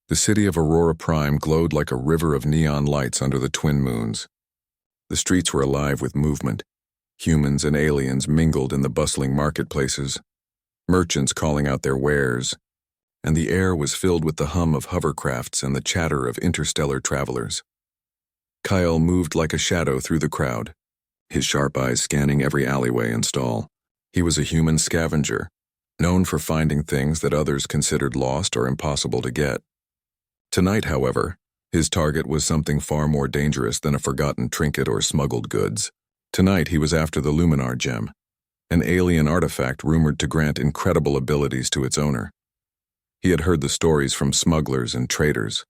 The city of Aurora Prime glowed like a river of neon lights under the twin moons. The streets were alive with movement. Humans and aliens mingled in the bustling marketplaces, merchants calling out their wares, and the air was filled with the hum of hovercrafts and the chatter of interstellar travelers. Kyle moved like a shadow through the crowd, his sharp eyes scanning every alleyway and stall. He was a human scavenger, known for finding things that others considered lost or impossible to get. Tonight, however, his target was something far more dangerous than a forgotten trinket or smuggled goods. Tonight he was after the Luminar gem, an alien artifact rumored to grant incredible abilities to its owner. He had heard the stories from smugglers and traders.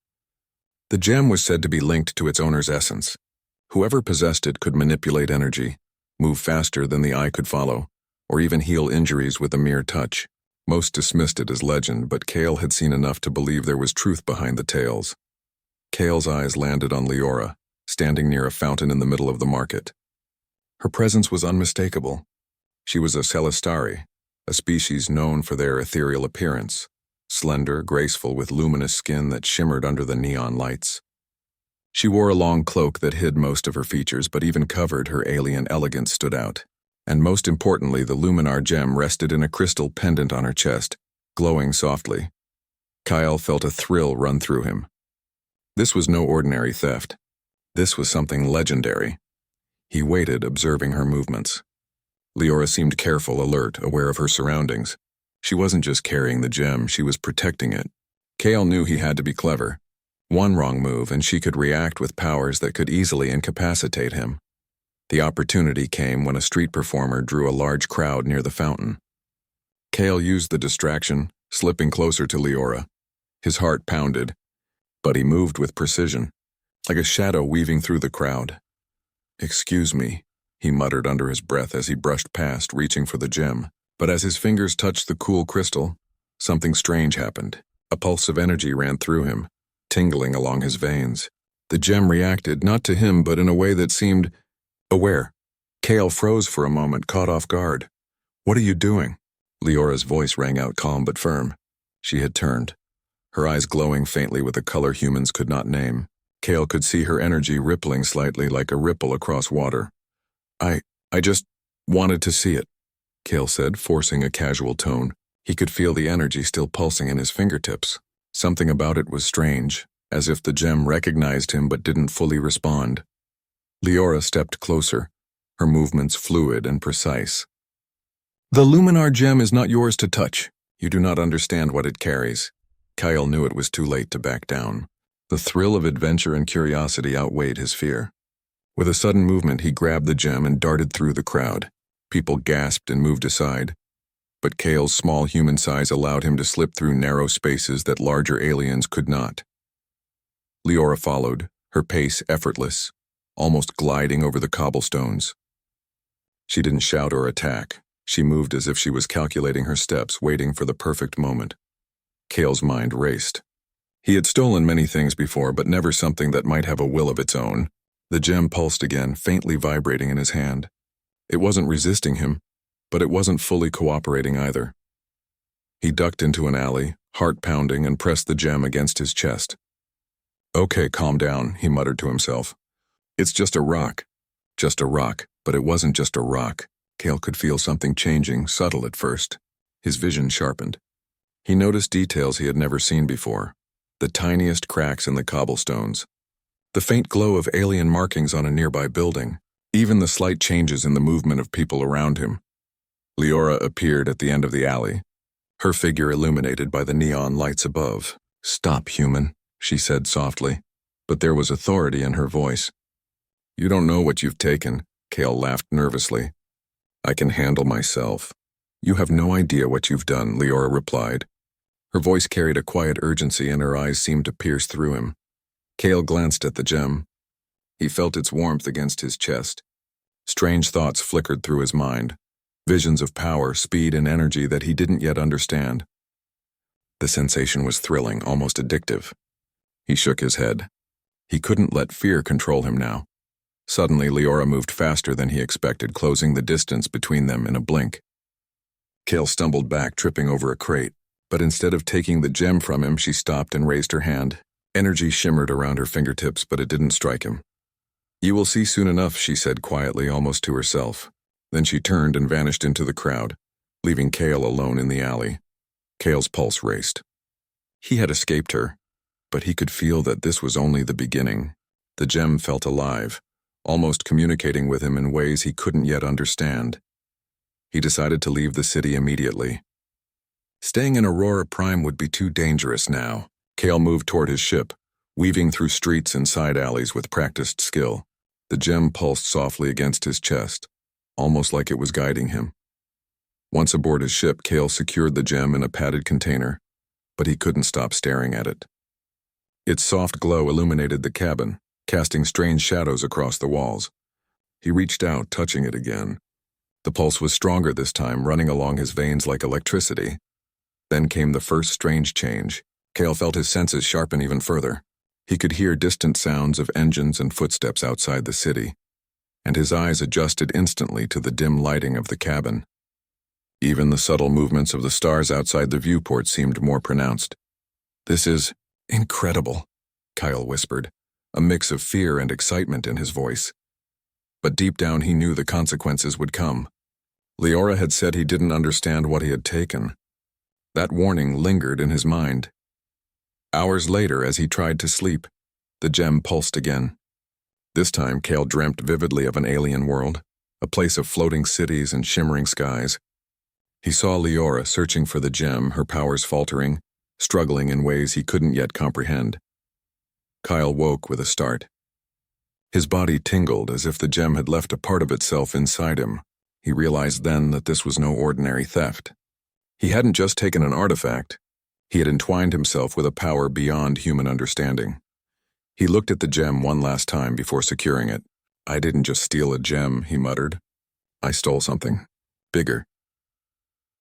The gem was said to be linked to its owner's essence. Whoever possessed it could manipulate energy, move faster than the eye could follow, or even heal injuries with a mere touch. Most dismissed it as legend, but Kale had seen enough to believe there was truth behind the tales. Kale's eyes landed on Leora, standing near a fountain in the middle of the market. Her presence was unmistakable. She was a Celestari, a species known for their ethereal appearance, slender, graceful, with luminous skin that shimmered under the neon lights. She wore a long cloak that hid most of her features, but even covered, her alien elegance stood out. And most importantly, the Luminar gem rested in a crystal pendant on her chest, glowing softly. Kyle felt a thrill run through him. This was no ordinary theft. This was something legendary. He waited, observing her movements. Leora seemed careful, alert, aware of her surroundings. She wasn't just carrying the gem, she was protecting it. Kale knew he had to be clever. One wrong move, and she could react with powers that could easily incapacitate him. The opportunity came when a street performer drew a large crowd near the fountain. Kale used the distraction, slipping closer to Leora. His heart pounded, but he moved with precision, like a shadow weaving through the crowd. "Excuse me," he muttered under his breath as he brushed past, reaching for the gem. But as his fingers touched the cool crystal, something strange happened. A pulse of energy ran through him, tingling along his veins. The gem reacted, not to him, but in a way that seemed aware. Kale froze for a moment, caught off guard. "What are you doing?" Leora's voice rang out, calm but firm. She had turned, her eyes glowing faintly with a color humans could not name. Kale could see her energy rippling slightly like a ripple across water. I just wanted to see it," Kale said, forcing a casual tone. He could feel the energy still pulsing in his fingertips. Something about it was strange, as if the gem recognized him but didn't fully respond. Leora stepped closer, her movements fluid and precise. "The Luminar gem is not yours to touch. You do not understand what it carries." Kyle knew it was too late to back down. The thrill of adventure and curiosity outweighed his fear. With a sudden movement, he grabbed the gem and darted through the crowd. People gasped and moved aside, but Kale's small human size allowed him to slip through narrow spaces that larger aliens could not. Leora followed, her pace effortless, almost gliding over the cobblestones. She didn't shout or attack. She moved as if she was calculating her steps, waiting for the perfect moment. Kale's mind raced. He had stolen many things before, but never something that might have a will of its own. The gem pulsed again, faintly vibrating in his hand. It wasn't resisting him, but it wasn't fully cooperating either. He ducked into an alley, heart pounding, and pressed the gem against his chest. "Okay, calm down," he muttered to himself. "It's just a rock." Just a rock, but it wasn't just a rock. Kale could feel something changing, subtle at first. His vision sharpened. He noticed details he had never seen before. The tiniest cracks in the cobblestones, the faint glow of alien markings on a nearby building, even the slight changes in the movement of people around him. Leora appeared at the end of the alley, her figure illuminated by the neon lights above. "Stop, human," she said softly, but there was authority in her voice. "You don't know what you've taken," Kale laughed nervously. "I can handle myself." "You have no idea what you've done," Leora replied. Her voice carried a quiet urgency and her eyes seemed to pierce through him. Kale glanced at the gem. He felt its warmth against his chest. Strange thoughts flickered through his mind, visions of power, speed, and energy that he didn't yet understand. The sensation was thrilling, almost addictive. He shook his head. He couldn't let fear control him now. Suddenly, Leora moved faster than he expected, closing the distance between them in a blink. Kale stumbled back, tripping over a crate, But instead of taking the gem from him, she stopped and raised her hand. Energy shimmered around her fingertips, but it didn't strike him. "You will see soon enough," she said quietly, almost to herself. Then she turned and vanished into the crowd, leaving Kale alone in the alley. Kale's pulse raced. He had escaped her, but he could feel that this was only the beginning. The gem felt alive, almost communicating with him in ways he couldn't yet understand. He decided to leave the city immediately. Staying in Aurora Prime would be too dangerous now. Kale moved toward his ship, weaving through streets and side alleys with practiced skill. The gem pulsed softly against his chest, almost like it was guiding him. Once aboard his ship, Kale secured the gem in a padded container, but he couldn't stop staring at it. Its soft glow illuminated the cabin, casting strange shadows across the walls. He reached out, touching it again. The pulse was stronger this time, running along his veins like electricity. Then came the first strange change. Kale felt his senses sharpen even further. He could hear distant sounds of engines and footsteps outside the city, and his eyes adjusted instantly to the dim lighting of the cabin. Even the subtle movements of the stars outside the viewport seemed more pronounced. "This is incredible," Kyle whispered, a mix of fear and excitement in his voice. But deep down he knew the consequences would come. Leora had said he didn't understand what he had taken. That warning lingered in his mind. Hours later, as he tried to sleep, the gem pulsed again. This time, Kale dreamt vividly of an alien world, a place of floating cities and shimmering skies. He saw Leora searching for the gem, her powers faltering, struggling in ways he couldn't yet comprehend. Kyle woke with a start. His body tingled as if the gem had left a part of itself inside him. He realized then that this was no ordinary theft. He hadn't just taken an artifact. He had entwined himself with a power beyond human understanding. He looked at the gem one last time before securing it. "I didn't just steal a gem," he muttered. "I stole something bigger."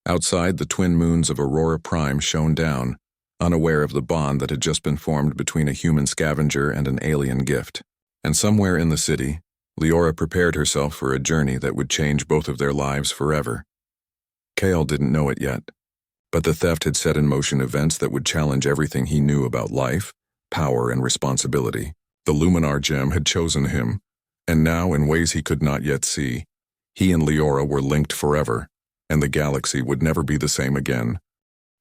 Outside, the twin moons of Aurora Prime shone down, unaware of the bond that had just been formed between a human scavenger and an alien gift. And somewhere in the city, Leora prepared herself for a journey that would change both of their lives forever. Kale didn't know it yet, but the theft had set in motion events that would challenge everything he knew about life, power, and responsibility. The Luminar gem had chosen him, and now, in ways he could not yet see, he and Leora were linked forever, and the galaxy would never be the same again.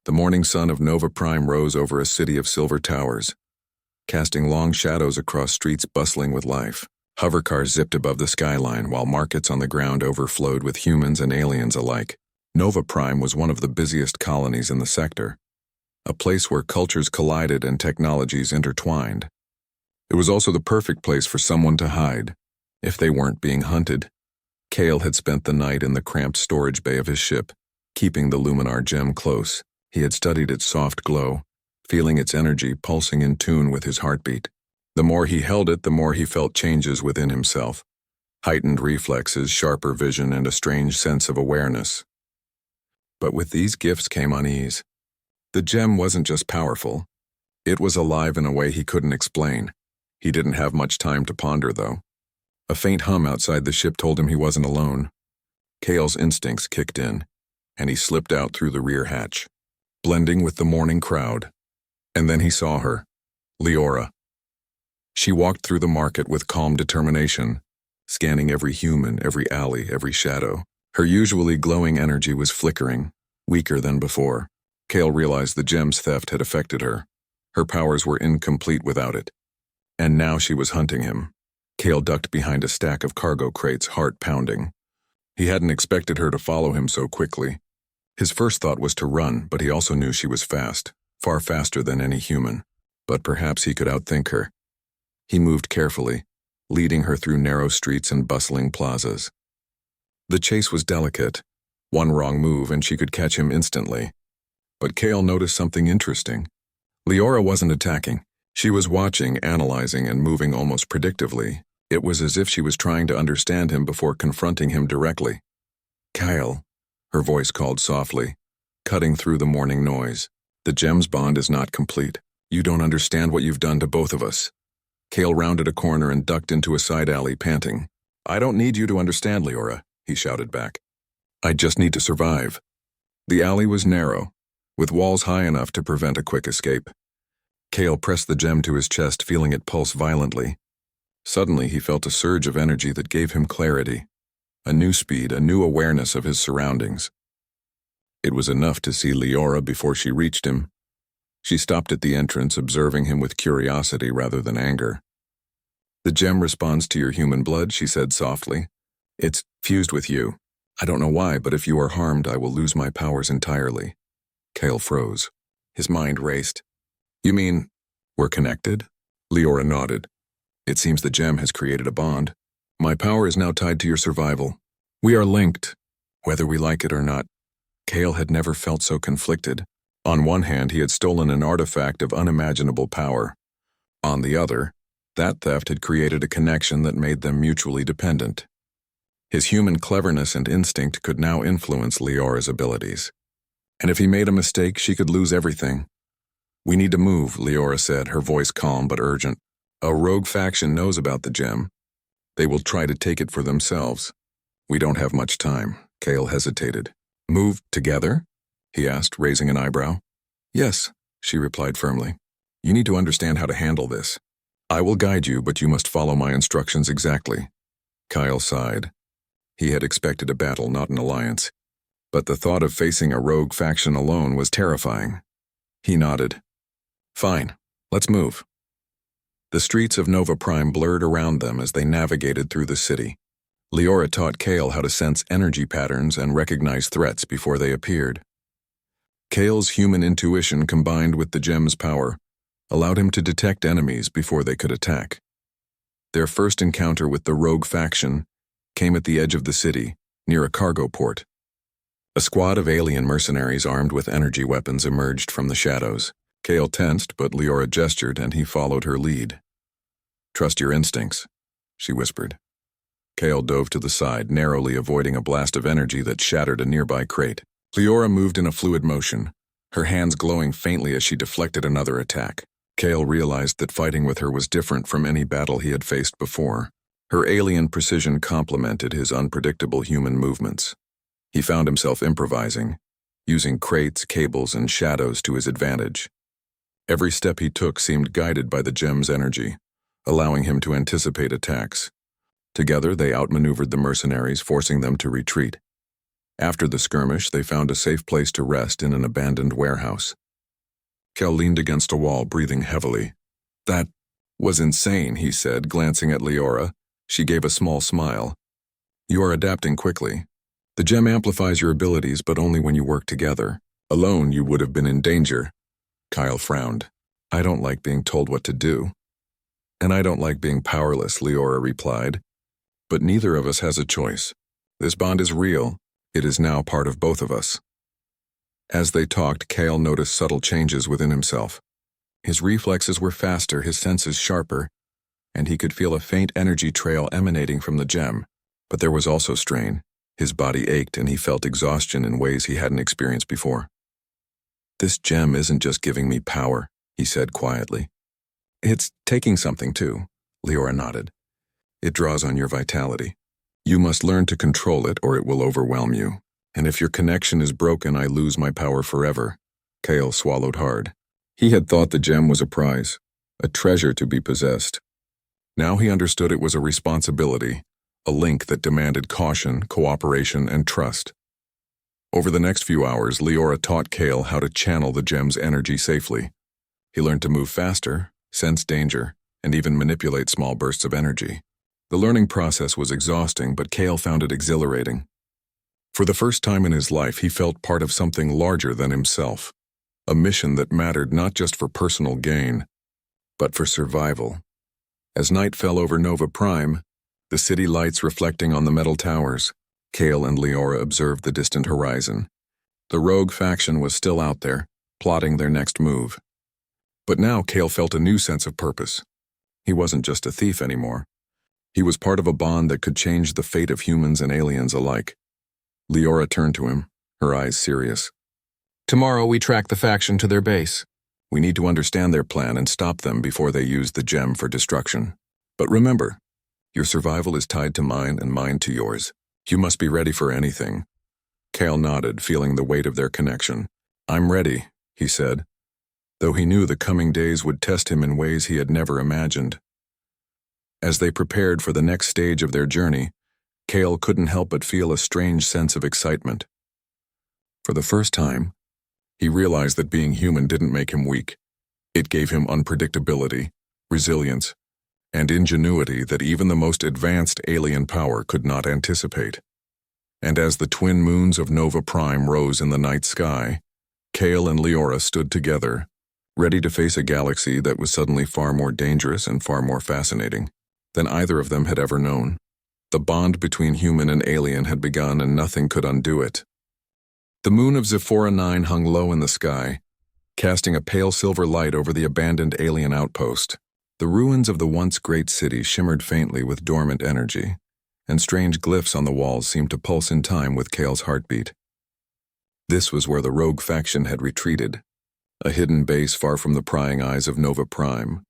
The morning sun of Nova Prime rose over a city of silver towers, casting long shadows across streets bustling with life. Hovercars zipped above the skyline, while markets on the ground overflowed with humans and aliens alike. Nova Prime was one of the busiest colonies in the sector, a place where cultures collided and technologies intertwined. It was also the perfect place for someone to hide, if they weren't being hunted. Kale had spent the night in the cramped storage bay of his ship, keeping the Luminar gem close. He had studied its soft glow, feeling its energy pulsing in tune with his heartbeat. The more he held it, the more he felt changes within himself, heightened reflexes, sharper vision, and a strange sense of awareness. But with these gifts came unease. The gem wasn't just powerful. It was alive in a way he couldn't explain. He didn't have much time to ponder, though. A faint hum outside the ship told him he wasn't alone. Kale's instincts kicked in, and he slipped out through the rear hatch, blending with the morning crowd. And then he saw her, Leora. She walked through the market with calm determination, scanning every human, every alley, every shadow. Her usually glowing energy was flickering, weaker than before. Kale realized the gem's theft had affected her. Her powers were incomplete without it. And now she was hunting him. Kale ducked behind a stack of cargo crates, heart pounding. He hadn't expected her to follow him so quickly. His first thought was to run, but he also knew she was fast, far faster than any human. But perhaps he could outthink her. He moved carefully, leading her through narrow streets and bustling plazas. The chase was delicate. One wrong move and she could catch him instantly. But Kale noticed something interesting. Leora wasn't attacking. She was watching, analyzing, and moving almost predictively. It was as if she was trying to understand him before confronting him directly. "Kyle," her voice called softly, cutting through the morning noise. "The gem's bond is not complete. You don't understand what you've done to both of us." Kale rounded a corner and ducked into a side alley, panting. "I don't need you to understand, Leora," he shouted back. "I just need to survive." The alley was narrow, with walls high enough to prevent a quick escape. Kale pressed the gem to his chest, feeling it pulse violently. Suddenly, he felt a surge of energy that gave him clarity, a new speed, a new awareness of his surroundings. It was enough to see Leora before she reached him. She stopped at the entrance, observing him with curiosity rather than anger. "The gem responds to your human blood," she said softly. "It's fused with you. I don't know why, but if you are harmed, I will lose my powers entirely." Kale froze. His mind raced. "You mean we're connected?" Leora nodded. "It seems the gem has created a bond. My power is now tied to your survival. We are linked, whether we like it or not." Kale had never felt so conflicted. On one hand, he had stolen an artifact of unimaginable power. On the other, that theft had created a connection that made them mutually dependent. His human cleverness and instinct could now influence Leora's abilities. And if he made a mistake, she could lose everything. "We need to move," Leora said, her voice calm but urgent. "A rogue faction knows about the gem. They will try to take it for themselves. We don't have much time." Kale hesitated. "Move together?" he asked, raising an eyebrow. "Yes," she replied firmly. "You need to understand how to handle this. I will guide you, but you must follow my instructions exactly." Kyle sighed. He had expected a battle, not an alliance. But the thought of facing a rogue faction alone was terrifying. He nodded. "Fine, let's move." The streets of Nova Prime blurred around them as they navigated through the city. Leora taught Kale how to sense energy patterns and recognize threats before they appeared. Kale's human intuition combined with the gem's power allowed him to detect enemies before they could attack. Their first encounter with the rogue faction came at the edge of the city, near a cargo port. A squad of alien mercenaries armed with energy weapons emerged from the shadows. Kale tensed, but Leora gestured and he followed her lead. "Trust your instincts," she whispered. Kale dove to the side, narrowly avoiding a blast of energy that shattered a nearby crate. Leora moved in a fluid motion, her hands glowing faintly as she deflected another attack. Kale realized that fighting with her was different from any battle he had faced before. Her alien precision complemented his unpredictable human movements. He found himself improvising, using crates, cables, and shadows to his advantage. Every step he took seemed guided by the gem's energy, allowing him to anticipate attacks. Together, they outmaneuvered the mercenaries, forcing them to retreat. After the skirmish, they found a safe place to rest in an abandoned warehouse. Kel leaned against a wall, breathing heavily. "That was insane," he said, glancing at Leora. She gave a small smile. "You are adapting quickly. The gem amplifies your abilities, but only when you work together. Alone, you would have been in danger." Kyle frowned. "I don't like being told what to do." "And I don't like being powerless," Leora replied. "But neither of us has a choice. This bond is real. It is now part of both of us." As they talked, Kale noticed subtle changes within himself. His reflexes were faster, his senses sharper, and he could feel a faint energy trail emanating from the gem. But there was also strain. His body ached and he felt exhaustion in ways he hadn't experienced before. "This gem isn't just giving me power," he said quietly. "It's taking something too," Leora nodded. "It draws on your vitality. You must learn to control it or it will overwhelm you. And if your connection is broken, I lose my power forever." Kale swallowed hard. He had thought the gem was a prize, a treasure to be possessed. Now he understood it was a responsibility, a link that demanded caution, cooperation, and trust. Over the next few hours, Leora taught Kale how to channel the gem's energy safely. He learned to move faster, sense danger, and even manipulate small bursts of energy. The learning process was exhausting, but Kale found it exhilarating. For the first time in his life, he felt part of something larger than himself, a mission that mattered not just for personal gain, but for survival. As night fell over Nova Prime, the city lights reflecting on the metal towers, Kale and Leora observed the distant horizon. The rogue faction was still out there, plotting their next move. But now Kale felt a new sense of purpose. He wasn't just a thief anymore. He was part of a bond that could change the fate of humans and aliens alike. Leora turned to him, her eyes serious. "Tomorrow we track the faction to their base. We need to understand their plan and stop them before they use the gem for destruction. But remember, your survival is tied to mine and mine to yours. You must be ready for anything." Kale nodded, feeling the weight of their connection. "I'm ready," he said, though he knew the coming days would test him in ways he had never imagined. As they prepared for the next stage of their journey, Cale couldn't help but feel a strange sense of excitement. For the first time, he realized that being human didn't make him weak. It gave him unpredictability, resilience, and ingenuity that even the most advanced alien power could not anticipate. And as the twin moons of Nova Prime rose in the night sky, Cale and Leora stood together, ready to face a galaxy that was suddenly far more dangerous and far more fascinating than either of them had ever known. The bond between human and alien had begun, and nothing could undo it. The moon of Zephora 9 hung low in the sky, casting a pale silver light over the abandoned alien outpost. The ruins of the once great city shimmered faintly with dormant energy, and strange glyphs on the walls seemed to pulse in time with Cale's heartbeat. This was where the rogue faction had retreated, a hidden base far from the prying eyes of Nova Prime.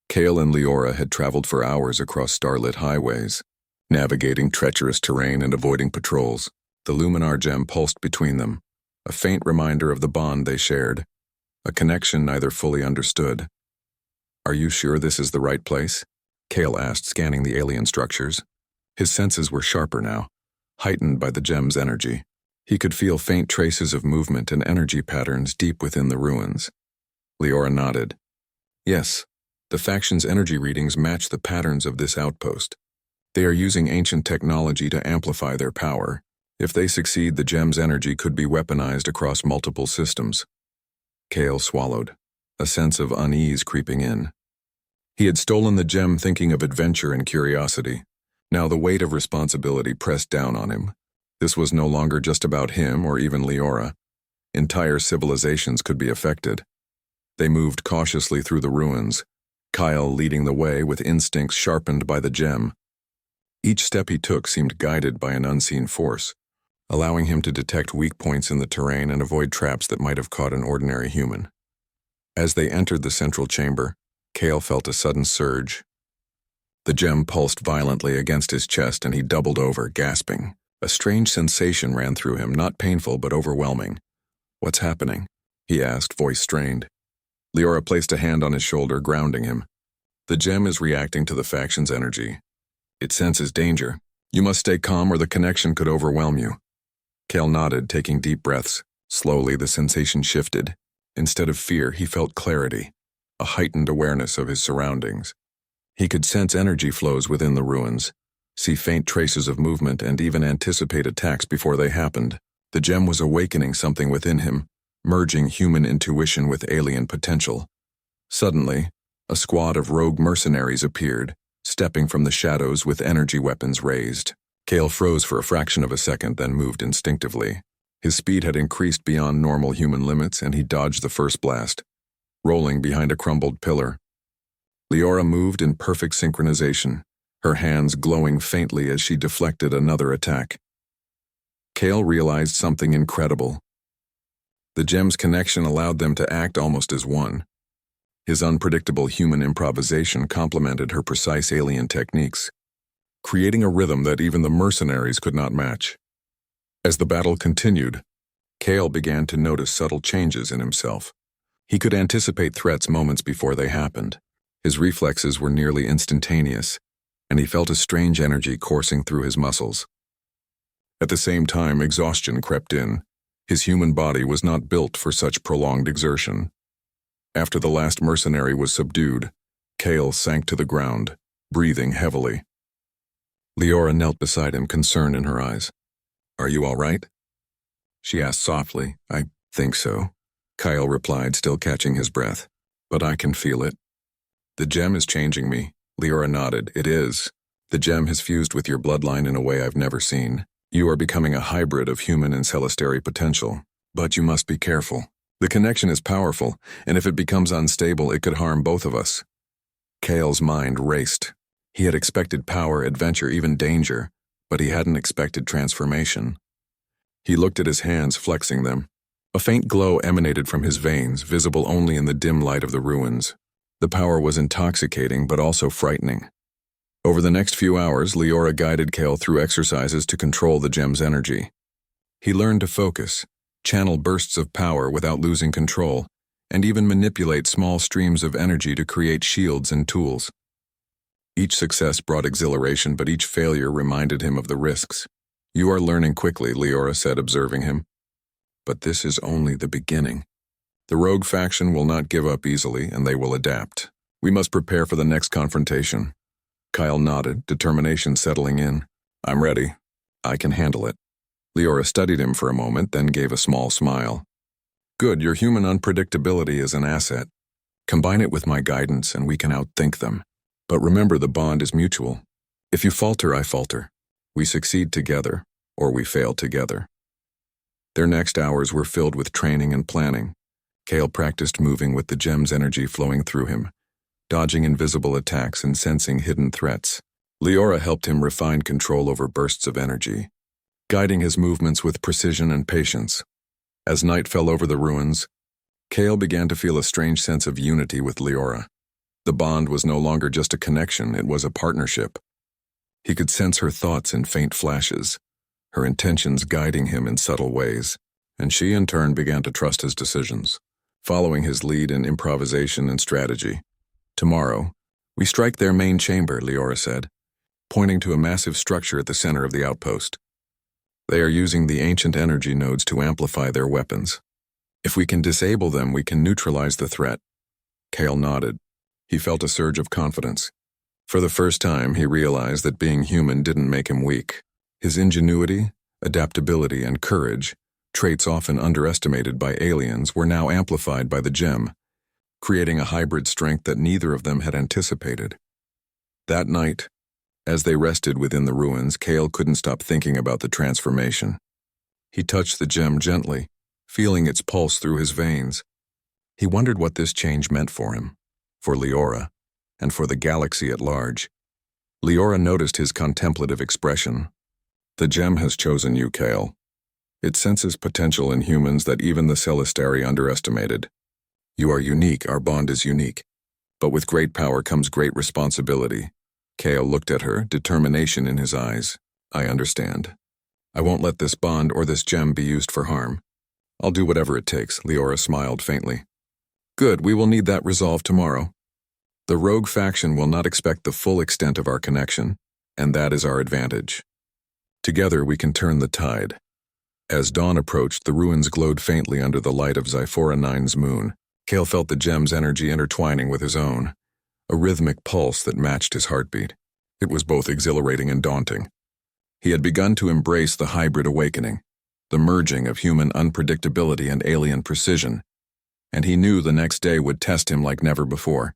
Cale and Leora had traveled for hours across starlit highways, navigating treacherous terrain and avoiding patrols. The Luminar gem pulsed between them, a faint reminder of the bond they shared, a connection neither fully understood. "Are you sure this is the right place?" Cale asked, scanning the alien structures. His senses were sharper now, heightened by the gem's energy. He could feel faint traces of movement and energy patterns deep within the ruins. Leora nodded. "Yes, the faction's energy readings match the patterns of this outpost. They are using ancient technology to amplify their power. If they succeed, the gem's energy could be weaponized across multiple systems." Cale swallowed, a sense of unease creeping in. He had stolen the gem thinking of adventure and curiosity. Now the weight of responsibility pressed down on him. This was no longer just about him or even Leora. Entire civilizations could be affected. They moved cautiously through the ruins, Kyle leading the way with instincts sharpened by the gem. Each step he took seemed guided by an unseen force, allowing him to detect weak points in the terrain and avoid traps that might have caught an ordinary human. As they entered the central chamber, Cale felt a sudden surge. The gem pulsed violently against his chest and he doubled over, gasping. A strange sensation ran through him, not painful but overwhelming. "What's happening?" he asked, voice strained. Leora placed a hand on his shoulder, grounding him. "The gem is reacting to the faction's energy. It senses danger. You must stay calm or the connection could overwhelm you." Cale nodded, taking deep breaths. Slowly, the sensation shifted. Instead of fear, he felt clarity, a heightened awareness of his surroundings. He could sense energy flows within the ruins, see faint traces of movement, and even anticipate attacks before they happened. The gem was awakening something within him, merging human intuition with alien potential. Suddenly, a squad of rogue mercenaries appeared, stepping from the shadows with energy weapons raised. Cale froze for a fraction of a second, then moved instinctively. His speed had increased beyond normal human limits, and he dodged the first blast, rolling behind a crumbled pillar. Leora moved in perfect synchronization, her hands glowing faintly as she deflected another attack. Cale realized something incredible. The gem's connection allowed them to act almost as one. His unpredictable human improvisation complemented her precise alien techniques, creating a rhythm that even the mercenaries could not match. As the battle continued, Cale began to notice subtle changes in himself. He could anticipate threats moments before they happened. His reflexes were nearly instantaneous, and he felt a strange energy coursing through his muscles. At the same time, exhaustion crept in. His human body was not built for such prolonged exertion. After the last mercenary was subdued, Cale sank to the ground, breathing heavily. Leora knelt beside him, concern in her eyes. "Are you all right?" she asked softly. "I think so," Kyle replied, still catching his breath. "But I can feel it." "The gem is changing me." Leora nodded. "It is. The gem has fused with your bloodline in a way I've never seen. You are becoming a hybrid of human and celestiary potential. But you must be careful. The connection is powerful, and if it becomes unstable, it could harm both of us." Cale's mind raced. He had expected power, adventure, even danger, but he hadn't expected transformation. He looked at his hands, flexing them. A faint glow emanated from his veins, visible only in the dim light of the ruins. The power was intoxicating, but also frightening. Over the next few hours, Leora guided Cale through exercises to control the gem's energy. He learned to focus, channel bursts of power without losing control, and even manipulate small streams of energy to create shields and tools. Each success brought exhilaration, but each failure reminded him of the risks. "You are learning quickly," Leora said, observing him. "But this is only the beginning. The rogue faction will not give up easily, and they will adapt. We must prepare for the next confrontation." Kyle nodded, determination settling in. "I'm ready. I can handle it." Leora studied him for a moment, then gave a small smile. "Good, your human unpredictability is an asset. Combine it with my guidance, and we can outthink them. But remember, the bond is mutual. If you falter, I falter. We succeed together, or we fail together." Their next hours were filled with training and planning. Kale practiced moving with the gem's energy flowing through him, dodging invisible attacks and sensing hidden threats. Leora helped him refine control over bursts of energy, guiding his movements with precision and patience. As night fell over the ruins, Kale began to feel a strange sense of unity with Leora. The bond was no longer just a connection, it was a partnership. He could sense her thoughts in faint flashes, her intentions guiding him in subtle ways, and she in turn began to trust his decisions, following his lead in improvisation and strategy. "Tomorrow, we strike their main chamber," Leora said, pointing to a massive structure at the center of the outpost. "They are using the ancient energy nodes to amplify their weapons. If we can disable them, we can neutralize the threat." Kale nodded. He felt a surge of confidence. For the first time, he realized that being human didn't make him weak. His ingenuity, adaptability, and courage, traits often underestimated by aliens, were now amplified by the gem, creating a hybrid strength that neither of them had anticipated. That night, as they rested within the ruins, Kale couldn't stop thinking about the transformation. He touched the gem gently, feeling its pulse through his veins. He wondered what this change meant for him, for Leora, and for the galaxy at large. Leora noticed his contemplative expression. "The gem has chosen you, Kale. It senses potential in humans that even the Celestari underestimated. You are unique, our bond is unique. But with great power comes great responsibility." Kale looked at her, determination in his eyes. "I understand. I won't let this bond or this gem be used for harm. I'll do whatever it takes," Leora smiled faintly. "Good, we will need that resolve tomorrow. The rogue faction will not expect the full extent of our connection, and that is our advantage. Together we can turn the tide." As dawn approached, the ruins glowed faintly under the light of Zyphora 9's moon. Kale felt the gem's energy intertwining with his own, a rhythmic pulse that matched his heartbeat. It was both exhilarating and daunting. He had begun to embrace the hybrid awakening, the merging of human unpredictability and alien precision, and he knew the next day would test him like never before.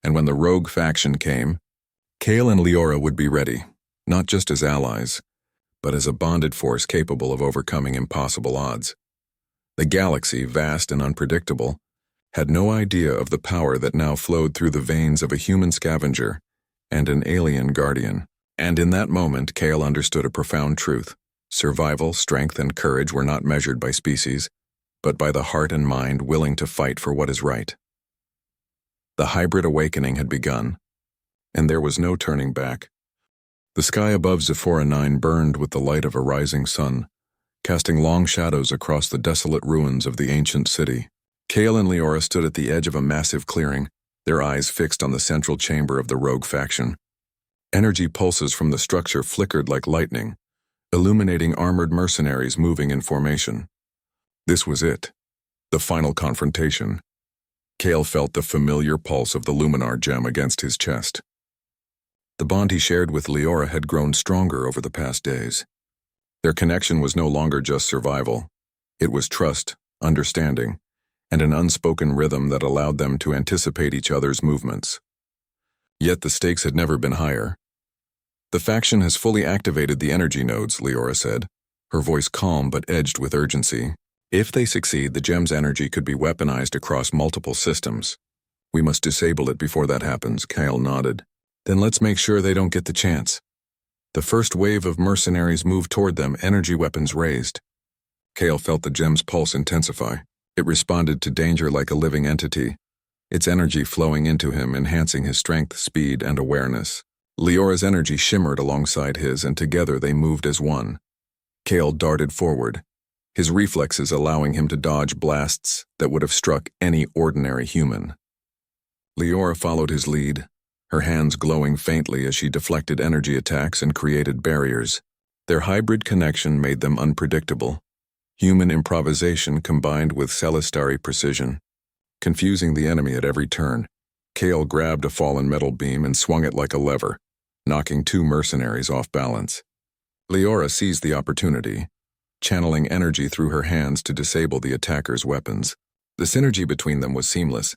And when the rogue faction came, Kale and Leora would be ready, not just as allies, but as a bonded force capable of overcoming impossible odds. The galaxy, vast and unpredictable, had no idea of the power that now flowed through the veins of a human scavenger and an alien guardian. And in that moment, Kale understood a profound truth. Survival, strength, and courage were not measured by species, but by the heart and mind willing to fight for what is right. The hybrid awakening had begun, and there was no turning back. The sky above Zyphora 9 burned with the light of a rising sun, casting long shadows across the desolate ruins of the ancient city. Kale and Leora stood at the edge of a massive clearing, their eyes fixed on the central chamber of the rogue faction. Energy pulses from the structure flickered like lightning, illuminating armored mercenaries moving in formation. This was it, the final confrontation. Kale felt the familiar pulse of the Luminar gem against his chest. The bond he shared with Leora had grown stronger over the past days. Their connection was no longer just survival. It was trust, understanding, and an unspoken rhythm that allowed them to anticipate each other's movements. Yet the stakes had never been higher. "The faction has fully activated the energy nodes," Leora said, her voice calm but edged with urgency. "If they succeed, the gem's energy could be weaponized across multiple systems. We must disable it before that happens," Kale nodded. "Then let's make sure they don't get the chance." The first wave of mercenaries moved toward them, energy weapons raised. Kale felt the gem's pulse intensify. It responded to danger like a living entity, its energy flowing into him, enhancing his strength, speed, and awareness. Leora's energy shimmered alongside his, and together they moved as one. Kale darted forward, his reflexes allowing him to dodge blasts that would have struck any ordinary human. Leora followed his lead, her hands glowing faintly as she deflected energy attacks and created barriers. Their hybrid connection made them unpredictable, human improvisation combined with celestari precision, confusing the enemy at every turn. Kale grabbed a fallen metal beam and swung it like a lever, knocking two mercenaries off balance. Leora seized the opportunity, channeling energy through her hands to disable the attacker's weapons. The synergy between them was seamless.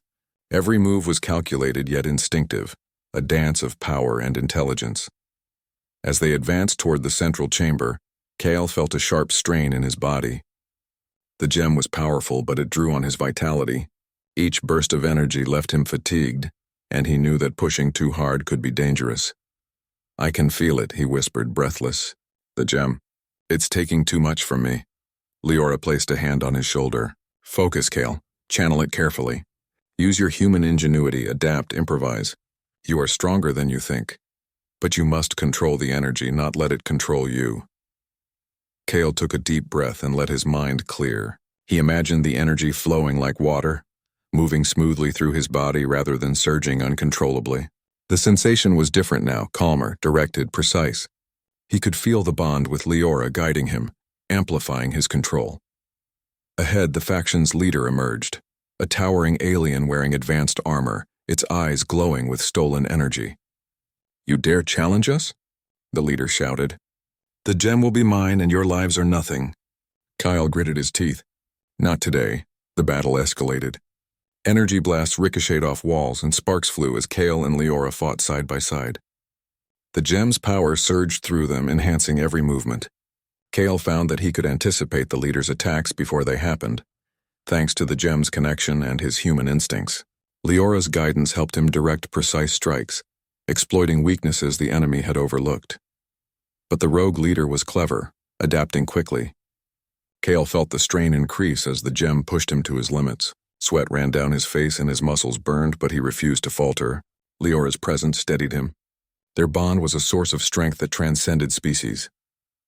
Every move was calculated yet instinctive, a dance of power and intelligence. As they advanced toward the central chamber, Kale felt a sharp strain in his body. The gem was powerful, but it drew on his vitality. Each burst of energy left him fatigued, and he knew that pushing too hard could be dangerous. "I can feel it," he whispered, breathless. "The gem. It's taking too much from me." Leora placed a hand on his shoulder. "Focus, Kale. Channel it carefully. Use your human ingenuity, adapt, improvise. You are stronger than you think. But you must control the energy, not let it control you." Kale took a deep breath and let his mind clear. He imagined the energy flowing like water, moving smoothly through his body rather than surging uncontrollably. The sensation was different now, calmer, directed, precise. He could feel the bond with Leora guiding him, amplifying his control. Ahead, the faction's leader emerged, a towering alien wearing advanced armor, its eyes glowing with stolen energy. "You dare challenge us?" the leader shouted. "The gem will be mine and your lives are nothing." Kyle gritted his teeth. Not today. The battle escalated. Energy blasts ricocheted off walls and sparks flew as Kale and Leora fought side by side. The gem's power surged through them, enhancing every movement. Kale found that he could anticipate the leader's attacks before they happened, thanks to the gem's connection and his human instincts. Leora's guidance helped him direct precise strikes, exploiting weaknesses the enemy had overlooked. But the rogue leader was clever, adapting quickly. Kale felt the strain increase as the gem pushed him to his limits. Sweat ran down his face and his muscles burned, but he refused to falter. Leora's presence steadied him. Their bond was a source of strength that transcended species.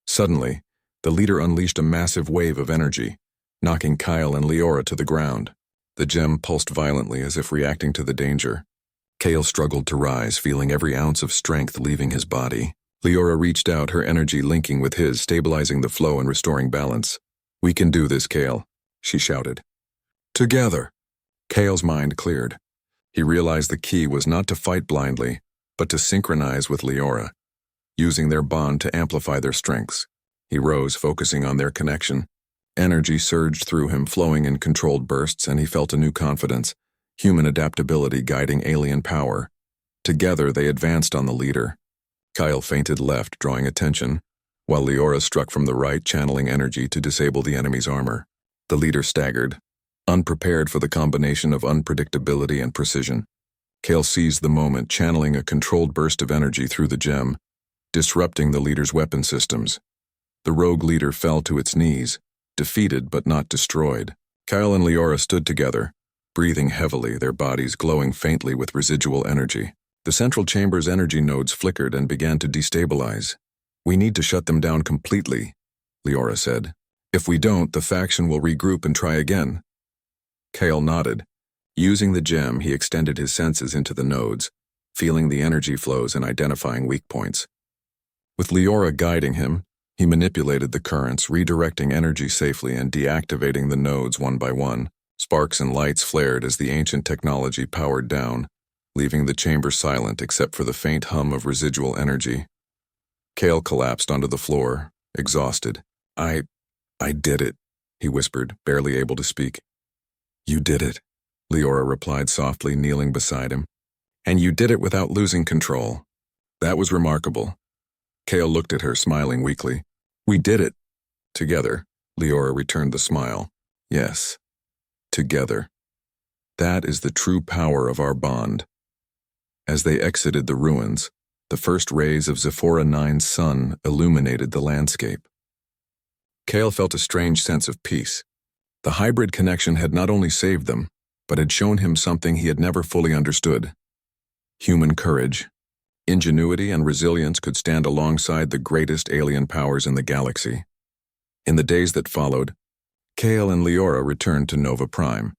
Suddenly, the leader unleashed a massive wave of energy, knocking Kyle and Leora to the ground. The gem pulsed violently as if reacting to the danger. Kale struggled to rise, feeling every ounce of strength leaving his body. Leora reached out, her energy linking with his, stabilizing the flow and restoring balance. "We can do this, Kale," she shouted. "Together." Kale's mind cleared. He realized the key was not to fight blindly, but to synchronize with Leora, using their bond to amplify their strengths. He rose, focusing on their connection. Energy surged through him, flowing in controlled bursts, and he felt a new confidence, human adaptability guiding alien power. Together, they advanced on the leader. Kyle feinted left, drawing attention, while Leora struck from the right, channeling energy to disable the enemy's armor. The leader staggered, unprepared for the combination of unpredictability and precision. Kale seized the moment, channeling a controlled burst of energy through the gem, disrupting the leader's weapon systems. The rogue leader fell to its knees, defeated but not destroyed. Kyle and Leora stood together, breathing heavily, their bodies glowing faintly with residual energy. The central chamber's energy nodes flickered and began to destabilize. "We need to shut them down completely," Leora said. "If we don't, the faction will regroup and try again." Kale nodded. Using the gem, he extended his senses into the nodes, feeling the energy flows and identifying weak points. With Leora guiding him, he manipulated the currents, redirecting energy safely and deactivating the nodes one by one. Sparks and lights flared as the ancient technology powered down, leaving the chamber silent except for the faint hum of residual energy. Kale collapsed onto the floor, exhausted. I did it," he whispered, barely able to speak. "You did it," Leora replied softly, kneeling beside him. "And you did it without losing control. That was remarkable." Kale looked at her, smiling weakly. "We did it." "Together," Leora returned the smile. "Yes, together. That is the true power of our bond." As they exited the ruins, the first rays of Zephora 9's sun illuminated the landscape. Kale felt a strange sense of peace. The hybrid connection had not only saved them, but had shown him something he had never fully understood. Human courage, ingenuity, and resilience could stand alongside the greatest alien powers in the galaxy. In the days that followed, Kale and Leora returned to Nova Prime.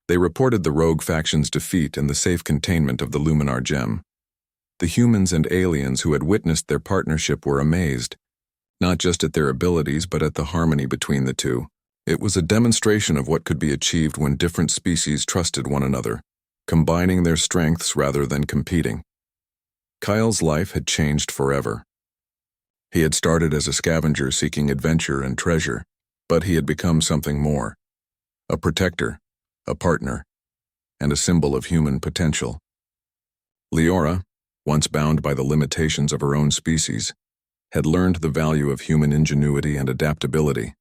They reported the rogue faction's defeat and the safe containment of the Luminar gem. The humans and aliens who had witnessed their partnership were amazed, not just at their abilities but at the harmony between the two. It was a demonstration of what could be achieved when different species trusted one another, combining their strengths rather than competing. Kyle's life had changed forever. He had started as a scavenger seeking adventure and treasure, but he had become something more: a protector, a partner, and a symbol of human potential. Leora, once bound by the limitations of her own species, had learned the value of human ingenuity and adaptability.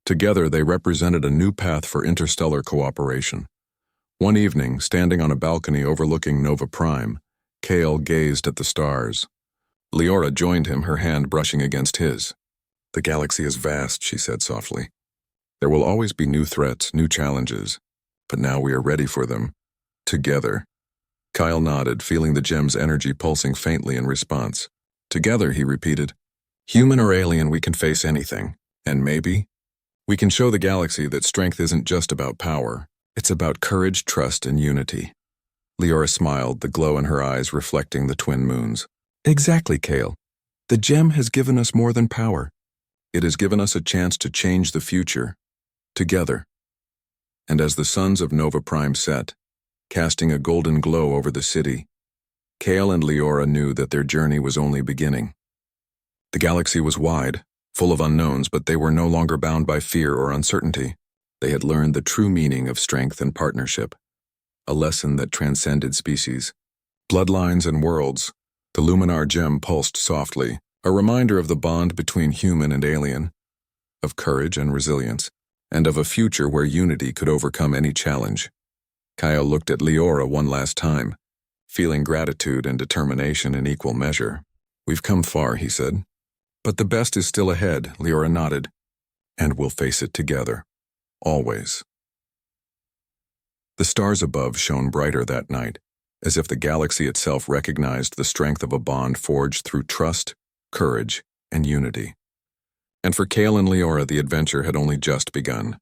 Together, they represented a new path for interstellar cooperation. One evening, standing on a balcony overlooking Nova Prime, Kale gazed at the stars. Leora joined him, her hand brushing against his. "The galaxy is vast," she said softly. "There will always be new threats, new challenges, but now we are ready for them. Together." Kyle nodded, feeling the gem's energy pulsing faintly in response. "Together," he repeated. "Human or alien, we can face anything. And maybe we can show the galaxy that strength isn't just about power. It's about courage, trust, and unity." Leora smiled, the glow in her eyes reflecting the twin moons. "Exactly, Kale. The gem has given us more than power. It has given us a chance to change the future. Together." And as the suns of Nova Prime set, casting a golden glow over the city, Kale and Leora knew that their journey was only beginning. The galaxy was wide, full of unknowns, but they were no longer bound by fear or uncertainty. They had learned the true meaning of strength and partnership, a lesson that transcended species, bloodlines, and worlds. The Luminar gem pulsed softly, a reminder of the bond between human and alien, of courage and resilience, and of a future where unity could overcome any challenge. Kyle looked at Leora one last time, feeling gratitude and determination in equal measure. "We've come far," he said. "But the best is still ahead," Leora nodded. "And we'll face it together. Always." The stars above shone brighter that night, as if the galaxy itself recognized the strength of a bond forged through trust, courage, and unity. And for Kale and Leora, the adventure had only just begun.